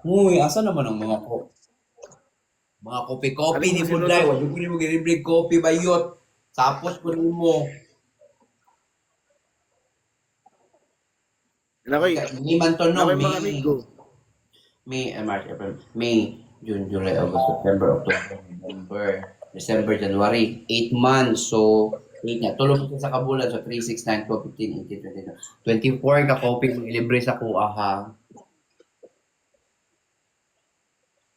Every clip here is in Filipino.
Uy, asa naman ang mga kopi-kopi Aling ni mo Buday. sinunod. Wag mo ni mo ginibre kopi bayot. Tapos ko mo. Nakoy, May man to no, nakoy mga amigo. March, April, May, June, July, August, September, October, November, December, January. 8 months. So, 8 nga. Tulog ko sa kabulan. So, 3, 6, 9, 12, 15, 18, 22. 24 ka kopi mo ilibre sa kuha ha.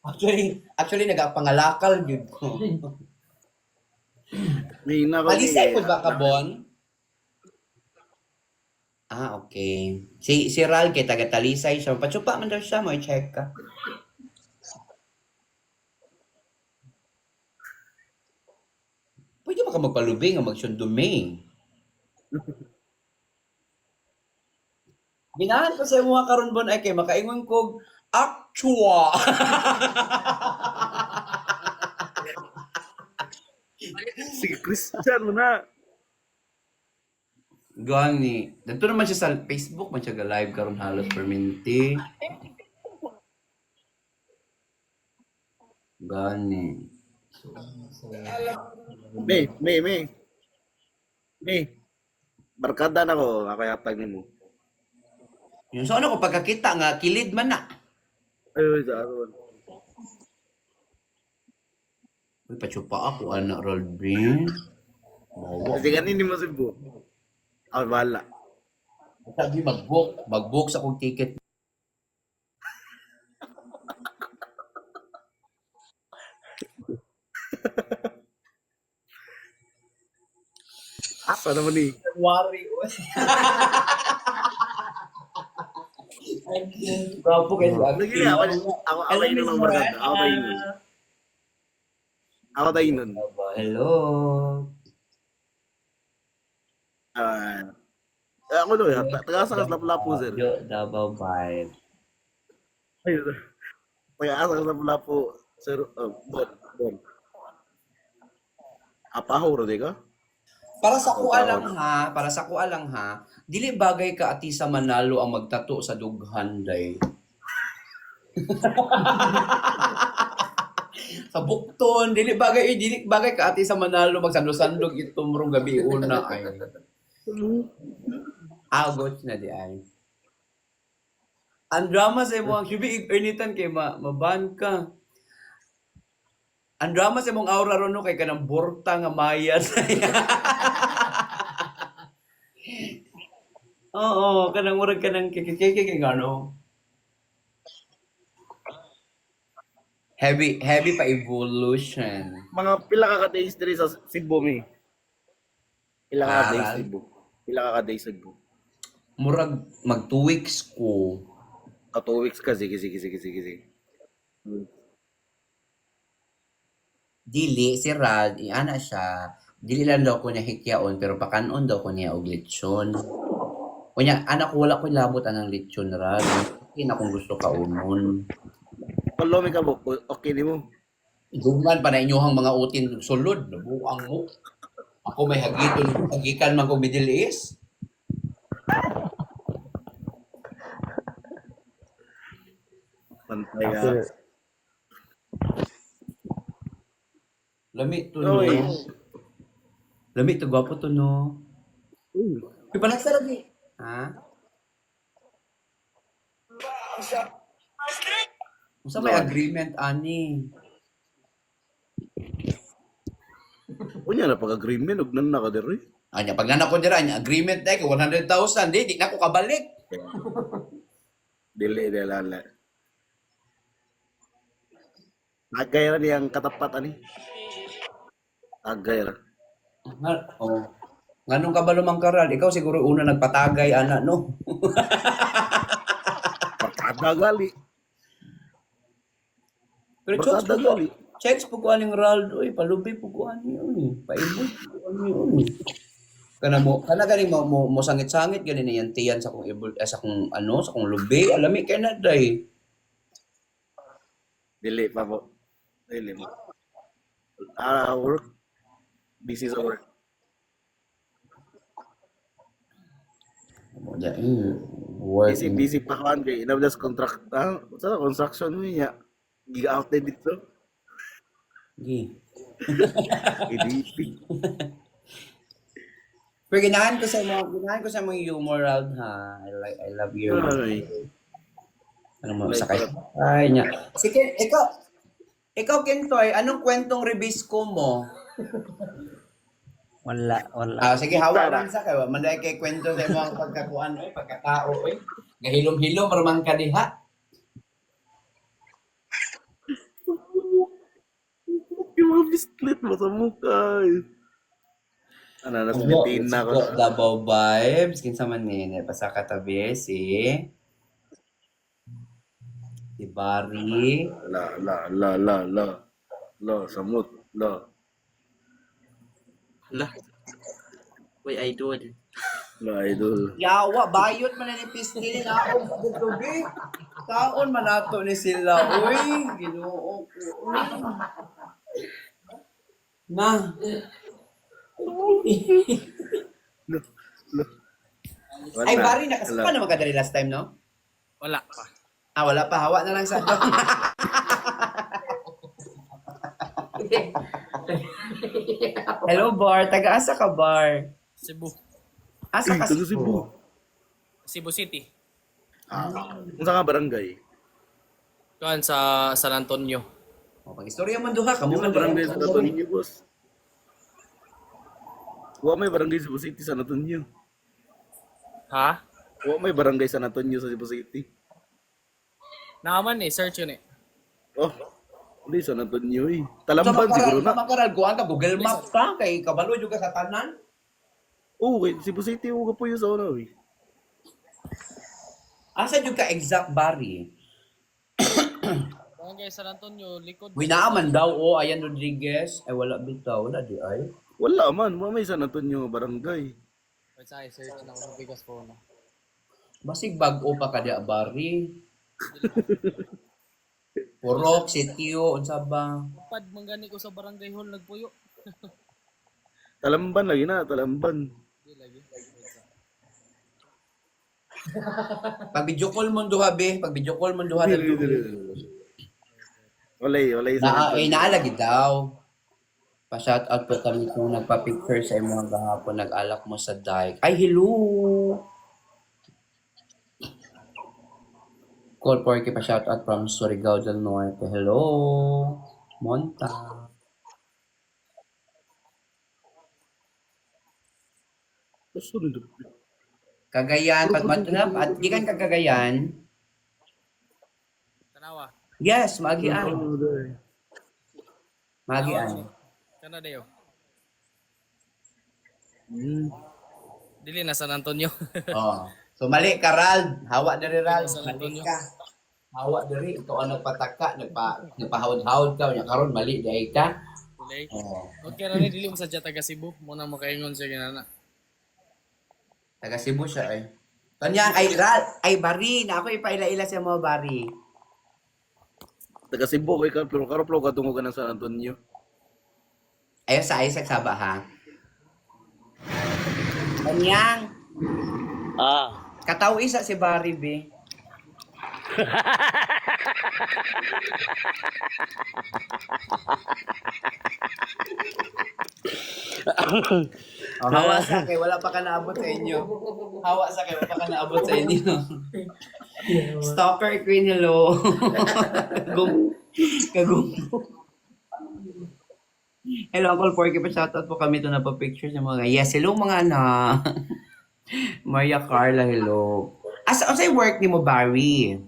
Actually, nagapangalakal yun ko. May nako ni Malisay po ba ka, nakoy. Bon? Ah, okay. Si Ral kay taga Talisay siya. Patsupa man daw siya, mo i-check ka. Pwede ba ka magpalubing o magsundume? Ginahan ko sa mga karon bon ay kay makaingon kog actua. Sige, Christian mo na. Gani. Dito naman siya sa Facebook, man siya live karon halos perminti. Gani. May. Barkada na ko, ako yatag ni mo. Yung so ano ko pagkakita nga kilid man na. Ay, sa aron. Uy, patsupa ako anak Rolbin. Mawa. Kasi ganin mo si Bu. Ako bahala. Sabi mag-book sa kong ticket. Asa naman ni? January. Gwapo kayo sa Lagi acting. na, ako tayo nun ang barkada. Ako tayo nun. Ako tayo nun. Hello. Ah, ako no, taga-asa ka sa Lapu-Lapu, sir. Double vibe. Ay, taga-asa ka sa Lapu-Lapu, sir. Bon. Apahuro, di ka? Para sa kuha lang ha, dili bagay ka ati sa Manalo ang magtato sa dughan day. Sa Bukton, dili bagay ka ati sa Manalo magsandog-sandog itumrong gabi una ay. Agot na di ay. Ang drama sa imo ang sibi initan kay maban ka. Ang drama sa imong aura ron no kay kanang borta nga mayas. Oo, kanang murag kanang kikikiki ano. Heavy pa evolution. Mga pila ka ka-days diri sa Cebu, mi. Pila ka ka-days sa Aral. Cebu. Pila ka ka-days sa Cebu. Murag mag 2 weeks ko. Ka 2 weeks ka, sige. Hmm. Dili, si Rad, ana siya. Dili lang daw ko niya hikyaon, pero pakanon daw ko niya og lechon. Kunya, anak ko wala ko labot anang lechon, Rad. Hindi na kung gusto ka umon. Palo mi ka, okay di mo. Iguman pa na inyohang mga utin sulod, nabuang mo. Ako may hagikan man kong Middle East. Pantay ka. Lami to no. Oy. Lami to, gwapo to no. Uy. May panagsarap ni. Ha? Unsa may agreement ani? Unya na pag-agreement, ug nan na ka diri. Anya pag nanak ko dira anya agreement dai 100,000 di na ko kabalik. Dili lala. Agay ra niyang katapat ani. Agay ra. Oh. Nganong kabalo mang karal? Ikaw siguro una nagpatagay ana no. Barkada gali. Pero Barkada gali. checks po ko aning Raldo oy, palubi po ko ani oy. Paibot po ko ani oy. Kana gani mo sangit-sangit gani na yan tiyan sa kong sa kong ano, sa kong lubi. Alami kay na day. Dili pa po. Dili mo. Work. Busy sa work. Mo dai. Work. Busy pa kan kay inabdas contract sa construction niya. Giga out din dito. Gi. Editing. Pero ginahan ko sa mga humor Ralph, ha. I love your, Ay. ano mo, Like, sakay. Ay, niya. Sige, ikaw, Kentoy, anong kwentong rebisco mo? Wala. Sige, hawa lang sa kayo. Manday kay kwento sa mga pagkakuan, pagkatao, Gahilom-hilom, ramang ka diha. yung mga biscuit mo sa mukha. Ano, nasa Pilipina ko. Davao vibes. Kinsa man ni pasakatabi si Barry. La, samot, la. Uy, idol. La, idol. Yawa, bayot man ni Pistil na ako gabi. Taon man nato ni sila. Uy, Ginoo ko. Uy. Na. Ay, Barry, nakasama na magkadali last time, no? Wala pa. Wala pa. Hawa na lang sa Hello, Bar. Taga-asa ka, Bar? Cebu. Asa ka, Taga Cebu. Cebu City. Kung saan ka barangay? Kuan sa San Antonio. Pag-istorya man duha ka. Yung barangay sa San Antonio, boss. Wa may barangay Cebu City sa San Antonio. Ha? Wa may barangay San Antonio sa Cebu City. Naaman search yun Oh, hindi San Antonio eh. Talamban siguro na. Makaral ka, Google Maps ka, kay kabalo juga sa tanan. Oo, kay Cebu City ko po yung sa una eh. Asa jud ka exact, Barry? Barangay San Antonio, likod. Winaaman daw, Ayan Rodriguez. Ay, wala bitaw, wala di ay. Wala man, wa may San Antonio nga barangay. Wait, search na ako sa bigas phone. Basig bag-o pa ka di, Barry. Purok, sitio, unsa ba? Pad manggani ko sa barangay hall nagpuyo. Talamban lagi na, Talamban. Di lagi. Pag video call mo duha, be. Pag video call mo duha. Walay San Antonio. Naalagi daw. Pa-shout out po kami kung nagpa-picture sa mga gahapon, nag-alak mo sa dike. Ay, hello! Call Porky pa-shout out from Surigao del Norte. Hello! Monta. Kasunod. Cagayan, Patmatunap, at gikan ka Cagayan. Tanawa. Yes, Magian. Magian. Kana dayo. Hmm. Dili na San Antonio. Oh. So mali ka, Rald. Hawa diri, Rald. San Mali Antonio. ka. Hawa diri. Ikaw ang nagpataka, nagpahawd-hawd ka, nya karon mali dahil ka. Dili. Oh. Okay ra ni dili mo sa taga Cebu. Muna mo kaingon sa ginana. Taga Cebu siya ay. Kanyang ay Rald, ay Bari, na ako ipaila-ila sa mga Bari. Taga Cebu kay ka pero karoplo ka tungo ka ng San Antonio. Ayun sa Isaac Saba, ha? Kanyang, kataw isa si Bari, be. Hawa sa kay wala pa ka naabot sa inyo. Hawa sa kay wala pa ka naabot sa inyo. Stalker Queen, hello. Kagumbo. Hello, Uncle Porky. Pa-shoutout po kami ito na pa-picture sa mga... Yes, hello mga anak. Maria Carla, hello. Asa yung work ni mo, Barry?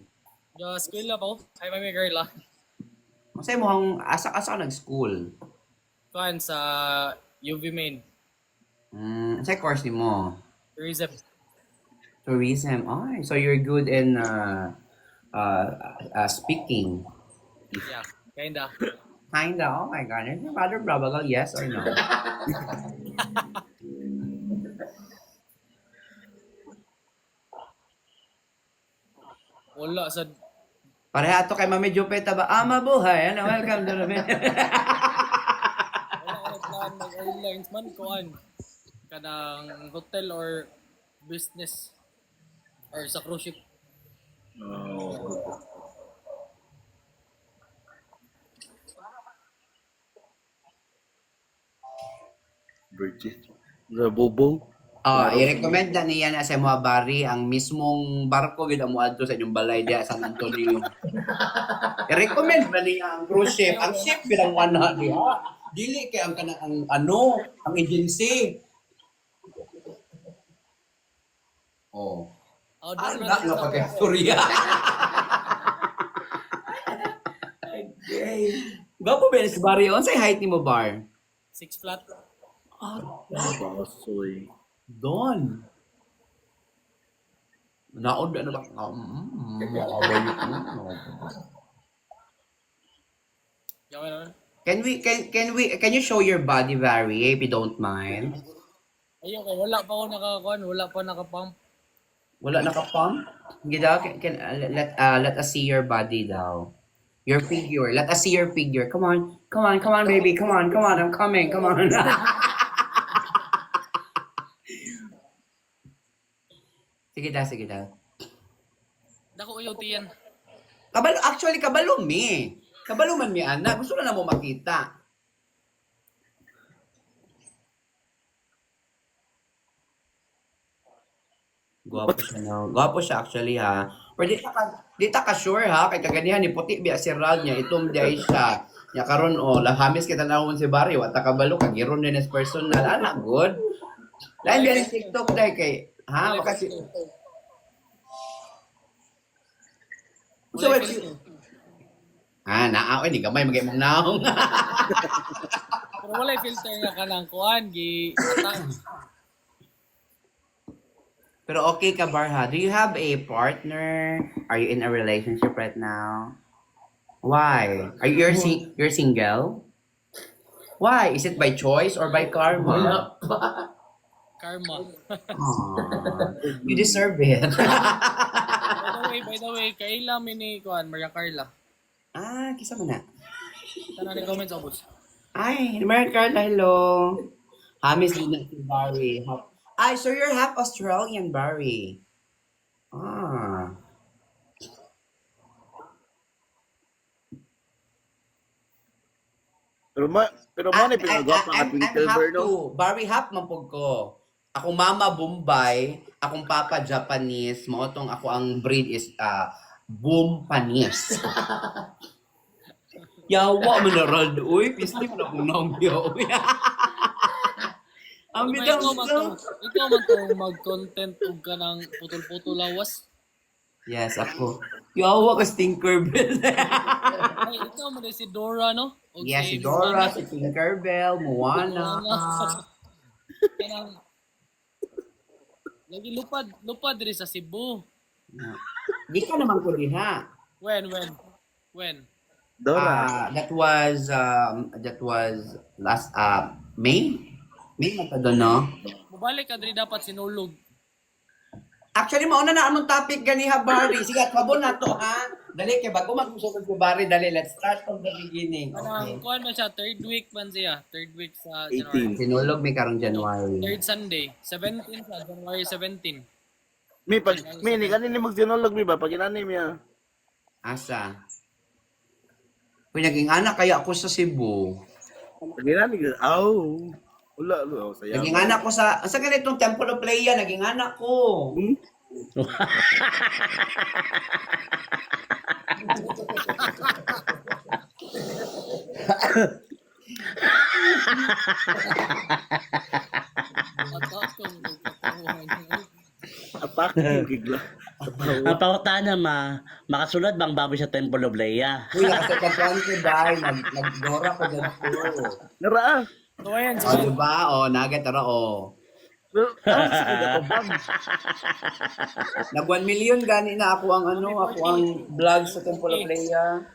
Yo, school na po. Hi, mami girl ah. Asa mo asa ka nag-school? Kuan sa UV main. Asa yung course ni mo? Tourism. Tourism. Ay, so you're good in speaking. Yeah, kinda. Kinda. Oh my God. Is your brother Brabagal? Yes or no? Wala sa Pareha to kay Mami Jupeta ba? Mabuhay. Ano, welcome to the wala ko plan mag-airlines man kuan kanang hotel or business. Or sa cruise ship. Oh. Virgin. Sa Bobo. I-recommend na niya na sa mga bari ang mismong barko gid mo adto sa inyong balay diya sa San Antonio. I-recommend ba niya ang cruise ship? Ang ship bilang ana diha. Dili kay ang kanang ang ano, ang agency. Oh. Oh, Ano doon na nga pagka-istorya? Okay. Gapo ba si Barry? Unsay height ni mo, Bar? 6 flat. Basoy. Don. Naon na ba? Yawa naman. Can you show your body, Barry, if you don't mind? Ayun, kay wala pa ako nakakuan, wala pa nakapump. Wala nakapump? Hindi daw, let us see your body daw. Your figure. Let us see your figure. Come on, baby. Come on. I'm coming. Come on. Sige daw. Dako uyaw tiyan. Kabalo mi. Kabalo man mi, anak. Gusto na mo makita. Gwapo siya actually ha. Pero di ta ka sure ha, kay kaganihan ni puti biya si Ral niya, itom di siya. Nya karon lahamis kita nawon si Barry, wa ta kabalo kag giron din as personal, ana good. Lain biya ni TikTok dai kay ha, makasi. So what you naaw ni gamay magay mong naong. Pero wala filter nga kanang kuan gi atang. Pero okay ka, Barha. Do you have a partner? Are you in a relationship right now? Why? You're single? Why? Is it by choice or by karma? Karma. You deserve it. By the way, kaila mi ni kuan Maria Carla. Kisa mo na. Tanan ni comment sa boss. Ay, Maria Carla, hello. Hamis din na si Barry. So you're half Australian, Barry. Pero mo ni pinagwa pa I'm Twinkle half Bird, no? too. Barry half man pug ko. Akong mama Bombay, akong papa Japanese, maotong ako ang breed is Boompanese. Yawa man na rad, uy, pislik na kung naumyo. Ang bitaw Ikaw man to mag-content og kanang putol-putol lawas. Yes, ako. Yawa ka Tinkerbell. Ay, ikaw man si Dora, no? Og Yes, si Dora, si Tinkerbell, Moana. Kanang lagi lupad diri sa Cebu. Di ka naman ko diha. When? Dora. That was last May. May matado no. Mubalik ka diri dapat sinulog. Actually mauna na among topic ganiha Barry. Sige, kabon na to ha. Dali kay bago mag-usap ko Barry, dali let's start from the beginning. Kanang kuan man siya third week man siya, third week sa 18. January. Sinulog mi karong January. Third Sunday, 17 sa January 17. May ni kanini magsinolog mi ba pag inani mi ah. Asa? Uy, naging anak kaya ako sa Cebu. Pag inani wala saya. Naging anak ko sa ganitong Temple of Playa, naging anak ko. Atak gigla. Ang pangutana makasulod bang baboy sa Temple of Leia? Uy, nakasagkatuan ko dahil nagdora ko dito. Nara. So ayan, O, diba? O, nagatara o. Nag 1 million gani na ako ang vlog sa Temple of Leia.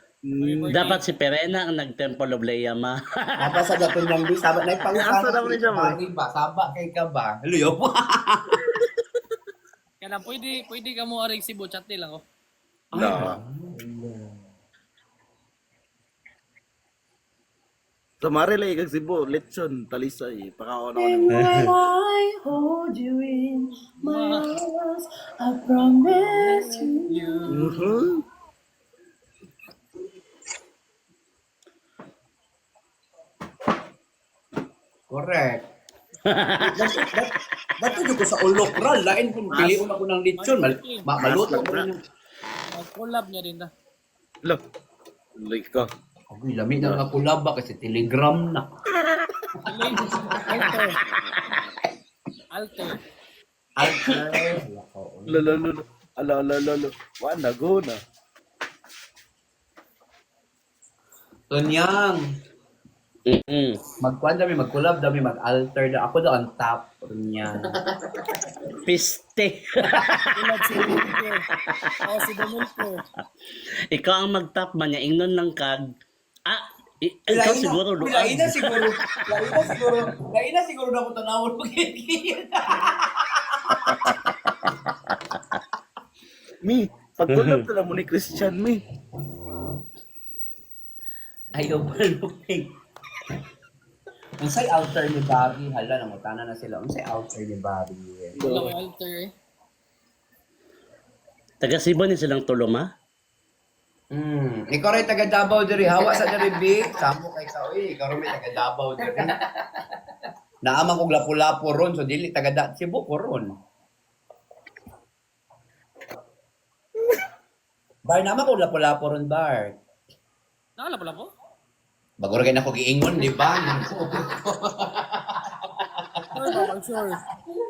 Dapat si Perena ang nag-Temple of Leia Dapat sa gatong nang di sabat na Asa ipangutana daw ni siya, ma? ba? Saba kay ka ba? Luyo po. Kana pwede ka mo aring Cebu chat lang ko. No. Sa Marilay kag Cebu, lechon, talisay, pakaon ako And ng when I hold you in my arms, I promise you. Mhm. Correct. Bato ko sa ulok ra, lain kung piliun ako ng lechon, maluto ko rin yung Mag-collab niya din na. Lo. Like ka. Agoy, lamig na nga kulaba kasi telegram na. Alter. Alter. Lalo. Ala. Wala, go na. Tunyang, Mm-mm. magkuhan dami, mag-collab dami, mag-alter na. Ako daw ang top. Tunyang. Piste. Collab si Domulco. O, si Domulco. Ikaw ang mag-top man niya. Ingnon lang kag. Ikaw siguro luag. Lain na siguro na ko tanawon pagkikita. Mi, pagkulab na lang mo ni Christian, Mi. Ayaw pa lupig. Unsay alter ni Bobby? Hala, namutana na sila. Unsay alter ni Bobby? Wala ko alter eh. Taga Cebu ni silang tuloma. Ikaw rin taga Davao diri. Hawa sa diri, Big. Samo kay ka, uy. Ikaw rin may taga Davao diri. Naamang kog lapu-lapu ron. So, dili taga Cebu ko ron. Bar, naman kog lapu-lapu ron, Bar. Nakala pala po? Bago rin ako giingon, di ba? Sure ba? I'm sure.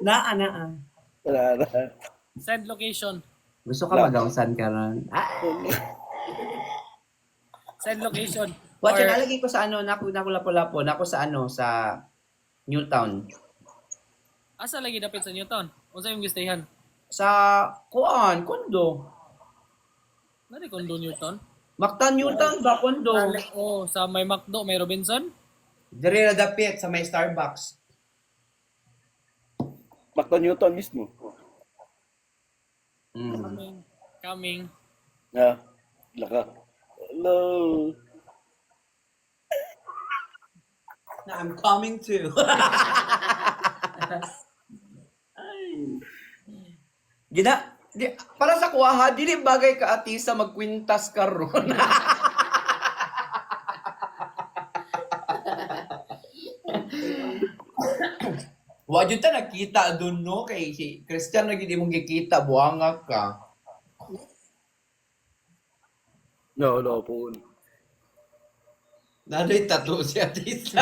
Naa. Wala. Send location. Gusto ka magawsan ka ron? Send location. Watch, Or- nalagay ko sa naku lapu-lapu. Naku sa sa Newtown. Asa lagi dapit sa Newton? Unsa yung gustayhan? Sa, kondo. Nari kondo Newton? Mactan Newtown ba, kondo? Sa may McDo, may Robinson? Diri na dapit sa may Starbucks. Macton Newton mismo. Coming. Ah, laka. Hello. Na I'm coming to. Para sa kuha, dili bagay ka atisa magkwintas karon. Wa jud ta nakita doon no kay si Christian lagi di mong gikita buangag ka. No, po. Nanoy tattoo si Atisa.